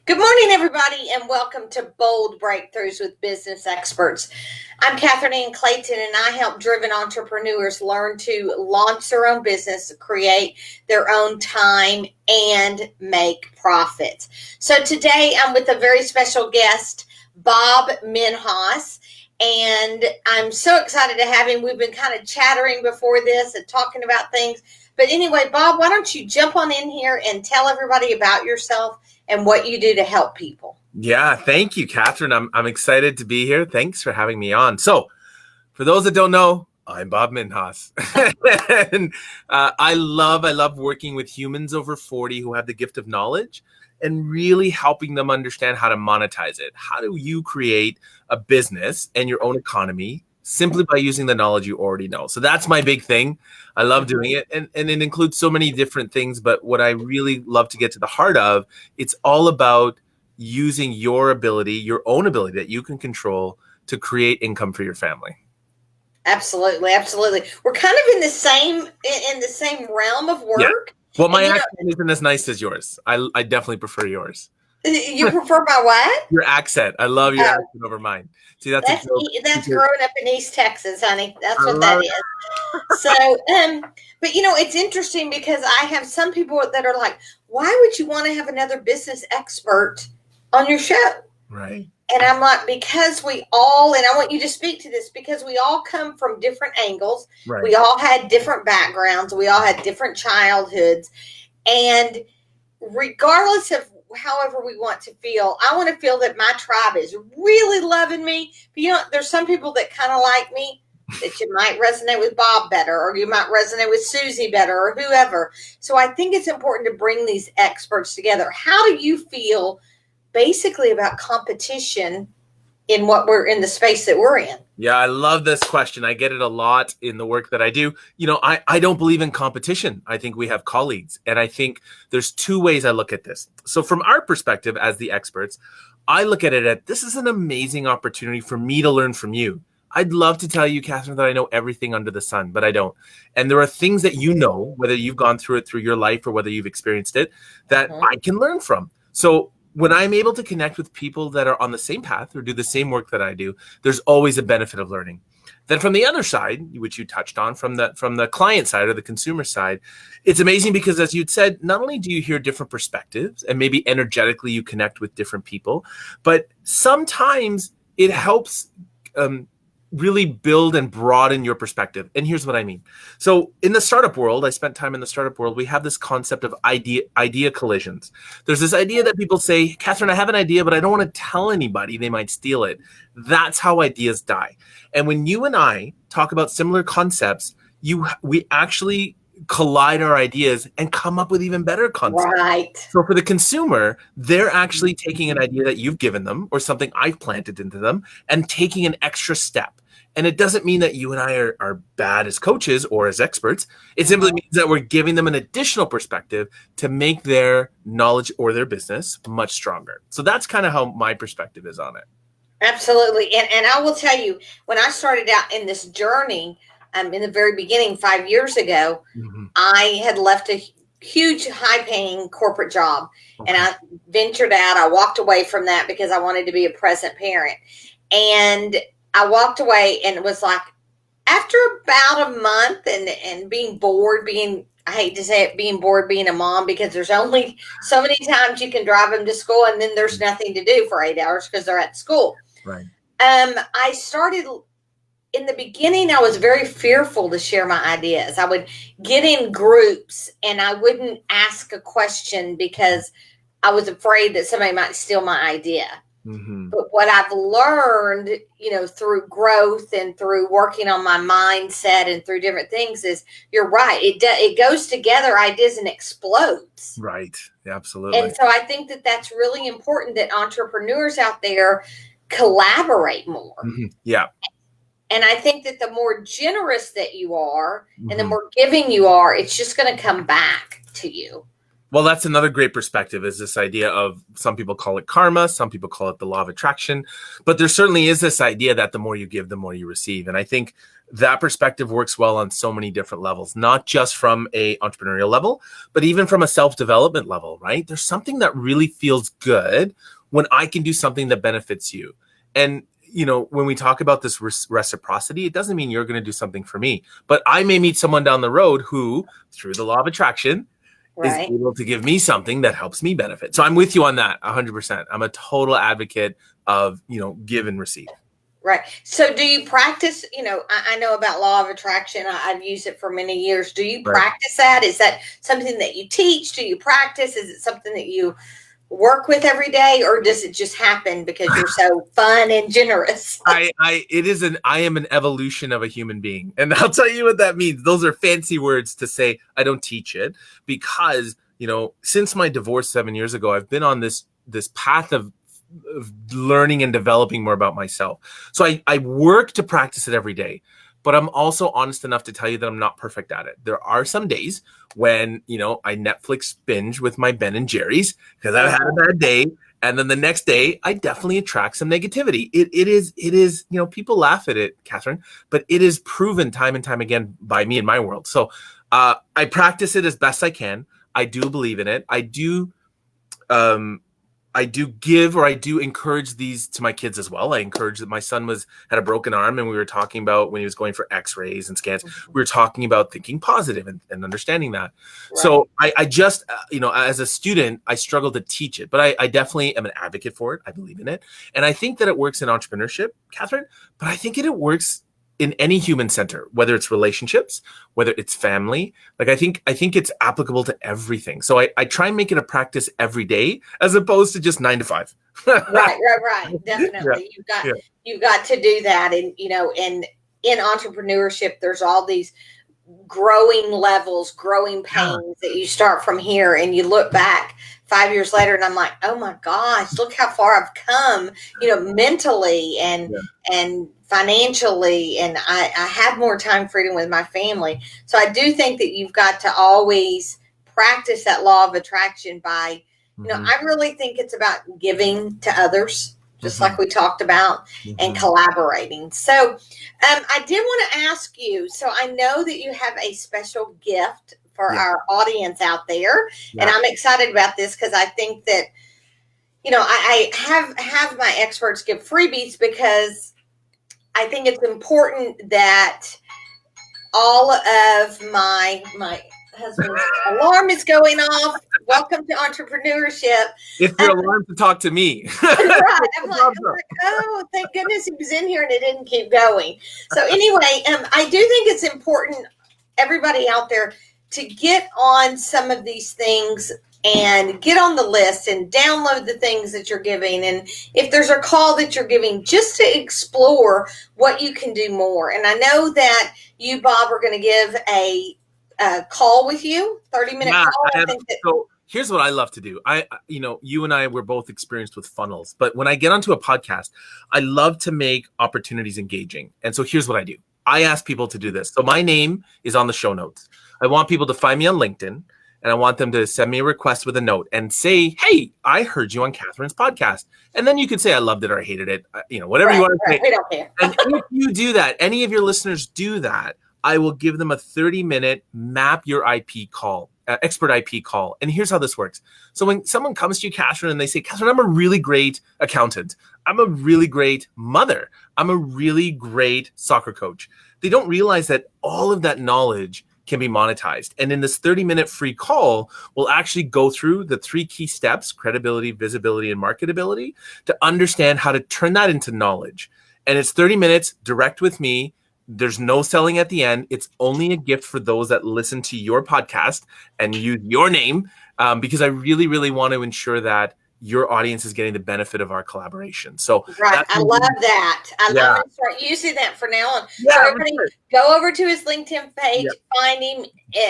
Good morning, everybody, and welcome to Bold Breakthroughs with Business Experts. I'm Catherine Ann Clayton, and I help driven entrepreneurs learn to launch their own business, create their own time, and make profits. So today I'm with a very special guest, Bob Minhas, and I'm so excited to have him. We've been kind of chattering before this and talking about things. But anyway, Bob, why don't you jump on in here and tell everybody about yourself and what you do to help people. Yeah, thank you, Catherine. I'm excited to be here. Thanks for having me on. So, for those that don't know, I'm Bob Minhas. And I love working with humans over 40 who have the gift of knowledge and really helping them understand how to monetize it. How do you create a business and your own economy simply by using the knowledge you already know? So that's my big thing. I love doing it. And it includes so many different things. But what I really love to get to the heart of, it's all about using your ability, your own ability that you can control to create income for your family. Absolutely. Absolutely. We're kind of in the same realm of work. Yeah. Well, my accent isn't as nice as yours. I definitely prefer yours. You prefer my what? Your accent. I love your accent over mine. See, that's growing up in East Texas, honey. That's what that is. So, but it's interesting because I have some people that are like, why would you want to have another business expert on your show? Right. And I'm like, because we all, and I want you to speak to this, because we all come from different angles. Right. We all had different backgrounds. We all had different childhoods. And regardless of however we want to feel, I want to feel that my tribe is really loving me. But there's some people that kind of like me that you might resonate with Bob better, or you might resonate with Susie better, or whoever. So I think it's important to bring these experts together. How do you feel basically about competition in what we're in the space that we're in? Yeah, I love this question. I get it a lot in the work that I do. I don't believe in competition. I think we have colleagues. And I think there's two ways I look at this. So from our perspective as the experts, I look at it this is an amazing opportunity for me to learn from you. I'd love to tell you, Catherine, that I know everything under the sun, but I don't. And there are things that whether you've gone through it through your life or whether you've experienced it, that I can learn from. So when I'm able to connect with people that are on the same path or do the same work that I do, there's always a benefit of learning. Then from the other side, which you touched on, from the client side or the consumer side, it's amazing because, as you'd said, not only do you hear different perspectives and maybe energetically you connect with different people, but sometimes it helps really build and broaden your perspective. And here's what I mean. So in the startup world, I spent time in the startup world, we have this concept of idea collisions. There's this idea that people say, Catherine, I have an idea, but I don't want to tell anybody, they might steal it. That's how ideas die. And when you and I talk about similar concepts, we actually collide our ideas and come up with even better concepts. Right. So for the consumer, they're actually taking an idea that you've given them or something I've planted into them and taking an extra step. And it doesn't mean that you and I are bad as coaches or as experts. It simply means that we're giving them an additional perspective to make their knowledge or their business much stronger. So that's kind of how my perspective is on it. Absolutely. And I will tell you, when I started out in this journey, in the very beginning, 5 years ago, I had left a huge, high-paying corporate job, and I ventured out. I walked away from that because I wanted to be a present parent. And I walked away and it was like, after about a month and being bored, I hate to say it, being bored being a mom, because there's only so many times you can drive them to school and then there's nothing to do for 8 hours because they're at school. Right. I started, in the beginning, I was very fearful to share my ideas. I would get in groups and I wouldn't ask a question because I was afraid that somebody might steal my idea. But what I've learned, through growth and through working on my mindset and through different things is, you're right. It goes together, ideas, and explodes. Right. Absolutely. And so I think that that's really important, that entrepreneurs out there collaborate more. Yeah. And I think that the more generous that you are and the more giving you are, it's just going to come back to you. Well, that's another great perspective, is this idea of, some people call it karma, some people call it the law of attraction, but there certainly is this idea that the more you give, the more you receive. And I think that perspective works well on so many different levels, not just from a entrepreneurial level, but even from a self-development level, right? There's something that really feels good when I can do something that benefits you. And, when we talk about this reciprocity, it doesn't mean you're going to do something for me, but I may meet someone down the road who, through the law of attraction, is able to give me something that helps me benefit. So I'm with you on that 100%. I'm a total advocate of, give and receive. Right. So do you practice, I know about law of attraction. I've used it for many years. Do you practice that? Is that something that you teach? Do you practice? Is it something that you work with every day, or does it just happen because you're so fun and generous? I am an evolution of a human being. And I'll tell you what that means. Those are fancy words to say I don't teach it, because, since my divorce 7 years ago, I've been on this path of learning and developing more about myself. So I work to practice it every day, but I'm also honest enough to tell you that I'm not perfect at it. There are some days when, I Netflix binge with my Ben and Jerry's because I've had a bad day. And then the next day, I definitely attract some negativity. It is, people laugh at it, Catherine, but it is proven time and time again by me in my world. So I practice it as best I can. I do believe in it. I do give, or I do encourage these to my kids as well. I encourage that. My son had a broken arm, and we were talking about when he was going for x-rays and scans, we were talking about thinking positive and understanding that. Right. So I just, as a student, I struggle to teach it, but I definitely am an advocate for it. I believe in it. And I think that it works in entrepreneurship, Catherine, but I think it works in any human center, whether it's relationships, whether it's family. Like I think it's applicable to everything. So I try and make it a practice every day as opposed to just 9 to 5. Right. Definitely. Yeah. You've got to do that. And, and in entrepreneurship, there's all these growing levels, growing pains that you start from here and you look back 5 years later and I'm like, oh my gosh, look how far I've come, mentally and financially, and I have more time freedom with my family. So I do think that you've got to always practice that law of attraction by, I really think it's about giving to others, just like we talked about, and collaborating. So I did want to ask you, so I know that you have a special gift for our audience out there, and I'm excited about this because I think that, I have my experts give freebies because I think it's important that all of my husband's alarm is going off. Welcome to entrepreneurship. It's your alarm to talk to me. Right. I'm like, oh, thank goodness he was in here and it didn't keep going. So anyway, I do think it's important, everybody out there, to get on some of these things and get on the list and download the things that you're giving. And if there's a call that you're giving, just to explore what you can do more. And I know that you, Bob, are going to give a call with you, 30-minute call. So here's what I love to do. You and I were both experienced with funnels, but when I get onto a podcast, I love to make opportunities engaging. And so here's what I do. I ask people to do this. So my name is on the show notes. I want people to find me on LinkedIn, and I want them to send me a request with a note and say, hey, I heard you on Catherine's podcast. And then you could say, I loved it or I hated it, whatever you want to say. We don't care. And if you do that, any of your listeners do that, I will give them a 30-minute map your IP call, expert IP call. And here's how this works. So when someone comes to you, Catherine, and they say, Catherine, I'm a really great accountant. I'm a really great mother. I'm a really great soccer coach. They don't realize that all of that knowledge can be monetized. And in this 30-minute free call, we'll actually go through the 3 key steps: credibility, visibility, and marketability, to understand how to turn that into knowledge. And it's 30 minutes direct with me. There's no selling at the end. It's only a gift for those that listen to your podcast and use your name, because I really, really want to ensure that your audience is getting the benefit of our collaboration. So I love that. I'm going to start using that from now on. So everybody go over to his LinkedIn page, find him.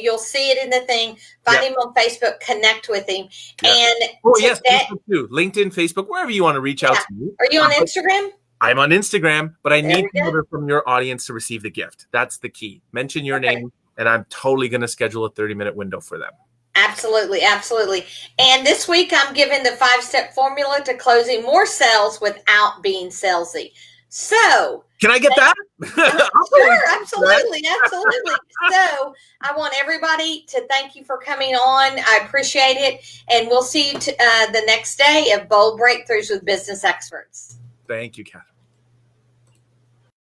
You'll see it in the thing. Find him on Facebook, connect with him. And Facebook too. LinkedIn, Facebook, wherever you want to reach out to me. Are you on Instagram? I'm on Instagram, but I need people from your audience to receive the gift. That's the key. Mention your name, and I'm totally going to schedule a 30-minute window for them. Absolutely. And this week, I'm giving the 5-step formula to closing more sales without being salesy. So, can I get that? Sure, absolutely. So I want everybody to thank you for coming on. I appreciate it. And we'll see you the next day of Bold Breakthroughs with Business Experts. Thank you, Catherine.